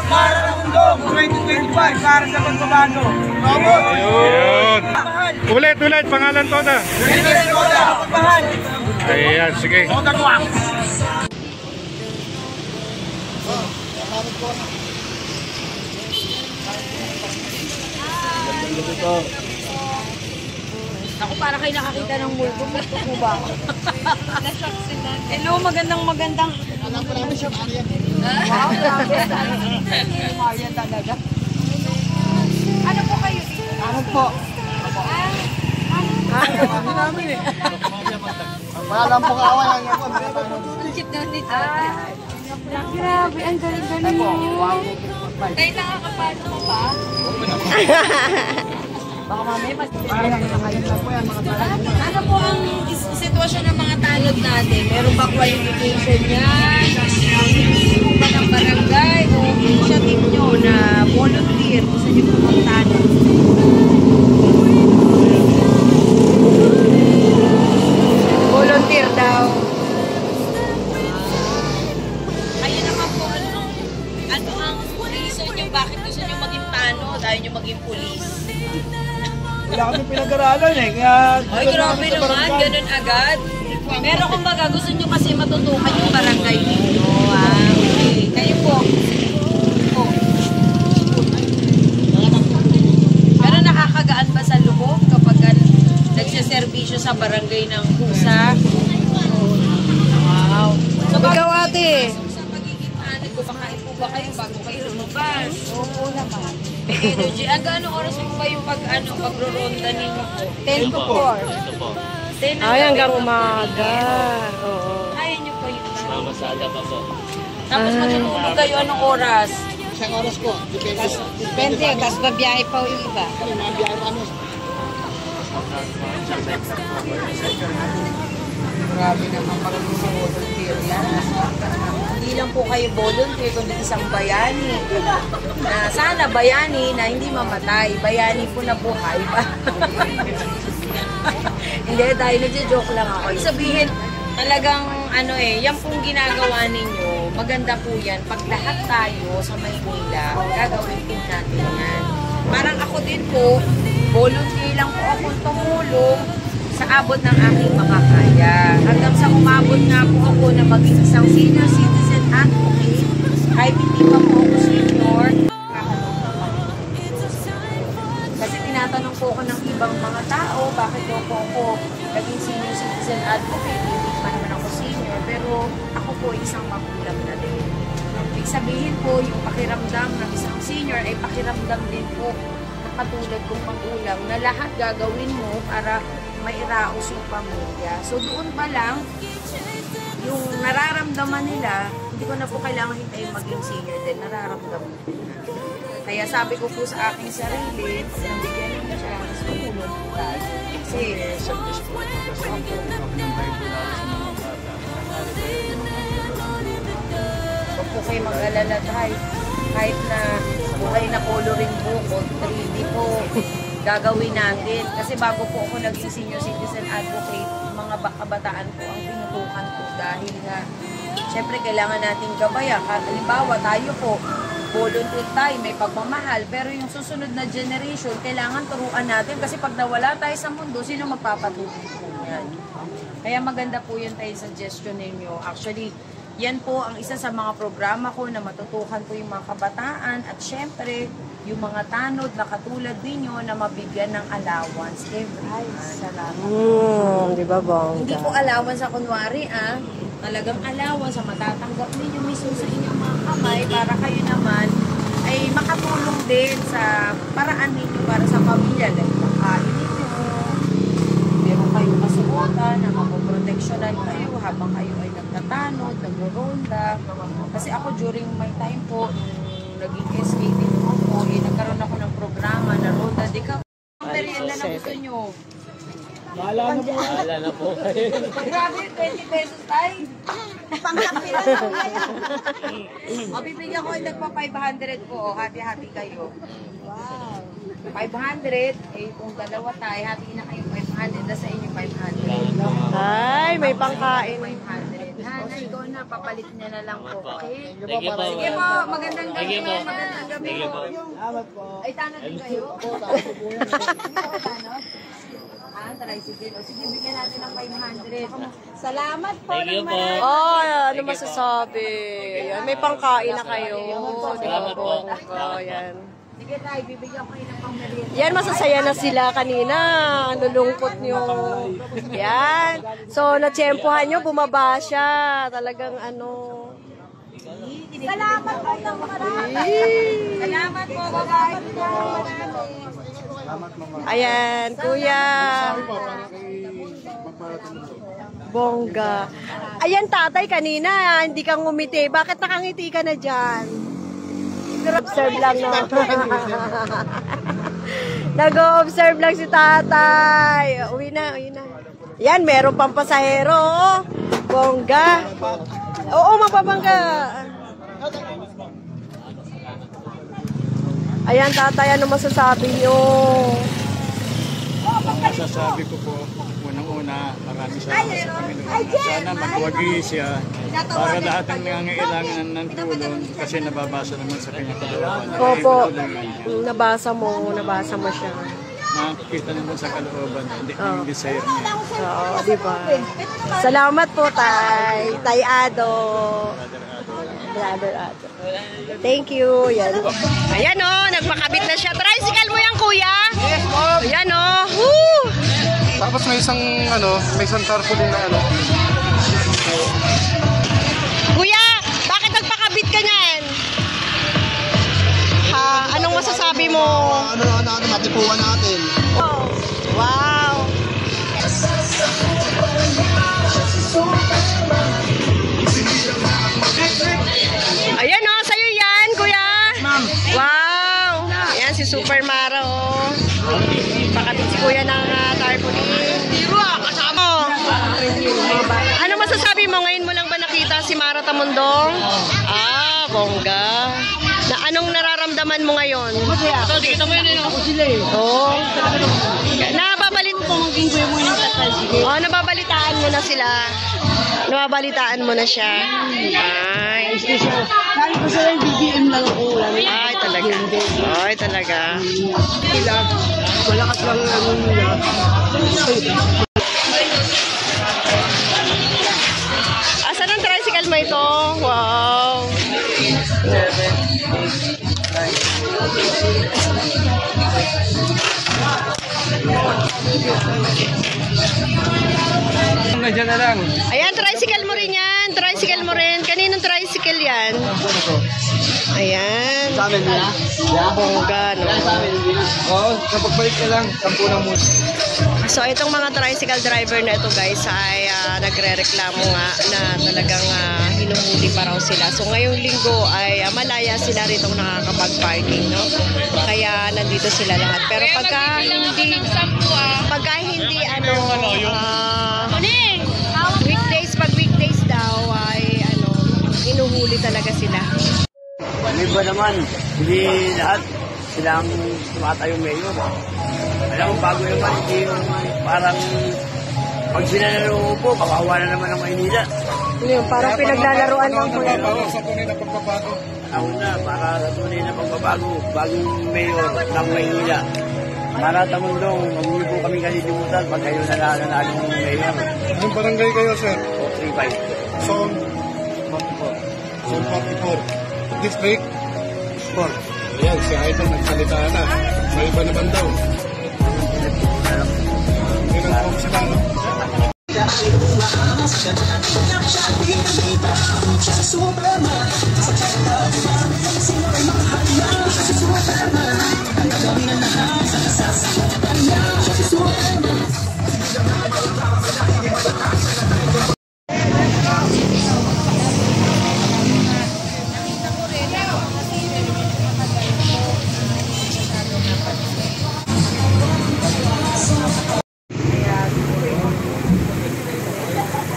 Para sa mundo, 2025, para sa pagbabago. Ayun. Ulit, pangalan to na. Ayan, sige. Ako para kayo nakakita ng multo mo ba? Na-shock sila. Hello, magandang. Alam ko namin siya, Marian. Wow, grabe. Marian talaga. Ano po kayo dito? Ano po? Ano namin eh. Wala lang pong awan lang yan. Chip na dito. Grabe, ang galing-galing mo. Tayo nakakapano mo ba? Baka mamaya mas... Ano po ang sitwasyon ng mga tanod natin? Meron ba qualification yan? Meron ba ng barangay o initiative nyo na volunteer? Gusto nyo po mga tanod? Volunteer daw. Kayo naman po, ano ang reason nyo? Bakit gusto nyo maging tanod? Ayaw nyo maging pulis? Wala kami pinag-aralan eh. Kaya, ay, grabe naman. Ganun agad. Pero kumbaga, gusto nyo kasi matutukan yung barangay ninyo. Okay. Kayo po. Pero nakakagaan ba sa loob kapag nagsiservisyo sa barangay ng Kusa? Wow. So, ikaw ate. Sa pagiging tanod ko, pakain po ba kayo bago kayo lumabas? Oo naman. Energy. Gaano oras po ba yung pagro-ronda ninyo po? 10 to 4. Ay, hanggang umaga. Oo. Kaya nyo po yun. Mamasada pa po. Tapos matutulog kayo anong oras? isang oras po. Depende. Tapos babiyahe pa yung iba. Mabiyahe pa ano. Grabe naman pag-volunteer yan. Hindi lang po kayo volunteer, kundi isang bayani. Na sana bayani na hindi mamatay. Bayani po na buhay pa. Hindi, dahil nagja-joke lang ako. Sabihin, talagang yan pong ginagawa ninyo, maganda po yan. Pag lahat tayo sa Maynila, gagawin din natin yan. Parang ako din po, volunteer lang po akong tumulong sa abot ng aking makakaya. Hanggang sa umabot nga po ako na maging isang senior citizen advocate, kahit hindi pa po ako senior, kasi tinatanong po ako ng ibang mga tao, bakit daw po ako naging senior citizen advocate, hindi pa naman ako senior, pero ako po isang magulang na din. Ibig sabihin po, yung pakiramdam ng isang senior ay pakiramdam din po na katulad kong magulang na lahat gagawin mo para mairaos yung pamilya. So doon pa lang, yung nararamdaman nila, hindi ko na po kailangan hintayin maging senior din, nararamdaman nila. Kaya sabi ko po sa aking sarili, nabigyan ng chance, tumulong po tayo. Kasi, huwag po kayo mag-alala tayo. Kahit na buhay na coloring book o 3D po, gagawin natin. Kasi bago po ako naging senior citizen advocate, mga kabataan po ang tinutukan ko dahil nga, syempre kailangan natin gabayan. Halimbawa, tayo po, volunteer tayo, may pagmamahal, pero yung susunod na generation, kailangan turuan natin kasi pag nawala tayo sa mundo, sino magpapatuloy po yan? Kaya maganda po yun tayo suggestion ninyo. Actually, yan po ang isa sa mga programa ko na matutukan ko yung mga kabataan at syempre, yung mga tanod na katulad ninyo na mabigyan ng allowance every month. Salamat. Di ba bongga? Hindi po allowance sa kunwari, talagang allowance sa matatanggap ninyo mismo sa inyong mga kamay para kayo naman ay makatulong din sa paraan ninyo para sa pamilya. Like, pagkain ninyo, meron kayong kasuotan na mapoproteksyonan kayo habang kayo ay nagtatanod, nagro-ronda. Kasi ako during my time po, naging SKT po, nagkaroon ako ng programa na ronda. Di ka, merienda na gusto nyo. Bahala na po. Wala na po kayo. Grabe, 20 pesos tayo. Pangkapilan lang kaya. O, bibigyan ko yung nagpa 500 po. Hati-hati kayo. Wow. 500, kung dalawa tayo, hati na kayo 500. Nasa inyo 500. Ay, may pangkain. 500. Hana, ikaw na, papalit niya na lang po. Okay? Thank you po. Sige po, magandang gabi. Thank you po. Magandang gabi Thank you po. po. Ay, tanong din kayo? Tanong? Tricycle. O sige, bigyan natin ng 500. Salamat po. Thank you po. Oh, ano masasabi? Ayan, may pangkain na kayo. Salamat po. Oh, yan. Sige tayo, bibigyan ko kayo ng pang-merienda. Yan, masasaya na sila kanina. Ang lulungkot nyo. Yan. So, natsyempohan nyo, bumaba siya. Talagang ano. Salamat po ng marami. Salamat po. Ayan, kuya. Bongga. Ayan, tatay, kanina, hindi kang ngumiti. Bakit nakangiti ka na dyan? Nag-observe lang, no? Nag-observe lang si tatay. Uwi na, uwi na. Yan, meron pang pasahero. Oh. Bongga. Oo, mapapangga. Ayan, tatay, ano masasabi nyo? Masasabi ko po, unang-una, maraming salamat sa Panginoon. Sana magwagi siya para lahat ng nangangailangan ng tulong kasi nababasa naman sa kanyang kalooban. Opo, nabasa mo siya. Makikita naman sa kalooban, hindi yung desire niya. Oo, di ba? Salamat po, tay. Tay Ado. Brother Ado. Thank you. Yan. Ayan o, nagpakabit na siya. Tricycle mo yan, kuya? Yes, mom. Ayan o. Woo! Tapos may isang tarpaulin na ano. Kuya, bakit nagpakabit ka niyan? Ha, anong masasabi mo? Matipuan natin. Oh, wow. Ayan o, sa'yo yan, kuya. Wow. Ayan, si Super Mara o. Pakabit si kuya ng tarpaulin. Ano masasabi mo? Ngayon mo lang ba nakita si Mara Tamundong? Ah, bongga. Na anong nararamdaman mo ngayon? Ito, di kita mo yun. Oo. Nababalit Oh, nababalitaan mo na sila. Nababalitaan mo na siya. Ay. Dahil ko sila yung BBM lang ako. Ay, talaga. Ay, talaga. Malakas lang ang nila. Asan ang tricycle mo ito? Wow. Nandiyan na lang. Ayan, tricycle mo rin yan. Tricycle mo rin. Kaninong tricycle yan? Ayan. Sa amin nila? Bongga, no? Oo, kapag balik ka lang, 10 lang muna. So, itong mga tricycle driver na ito, guys, ay nagre-reklamo nga na talagang hinuhuli pa raw sila. So, ngayong linggo ay malaya sila rito nakakapag-parking, no? Kaya nandito sila lahat. Pero pagka hindi, pag weekdays daw, ay, hinuhuli talaga sila. May ba naman, hindi lahat silang tumatayong mayor. Alam mo, bago naman, hindi yung parang pag sinalaro po, kawawa na naman ang Maynila. Parang pinaglalaroan lang po yan. Sa tunay na pagbabago. Ako na, para sa tunay na pagbabago, bagong mayor ng Maynila. Para Tamundong, huwag po kami kalilimutan pag kayo nanalo ng mayor. Anong barangay kayo, sir? O, 3-5. Zone 44. Zone 44. District? Sport. Ayan, si Idol nagsalita na. May iba naman daw. Meron po sila, no? Superman.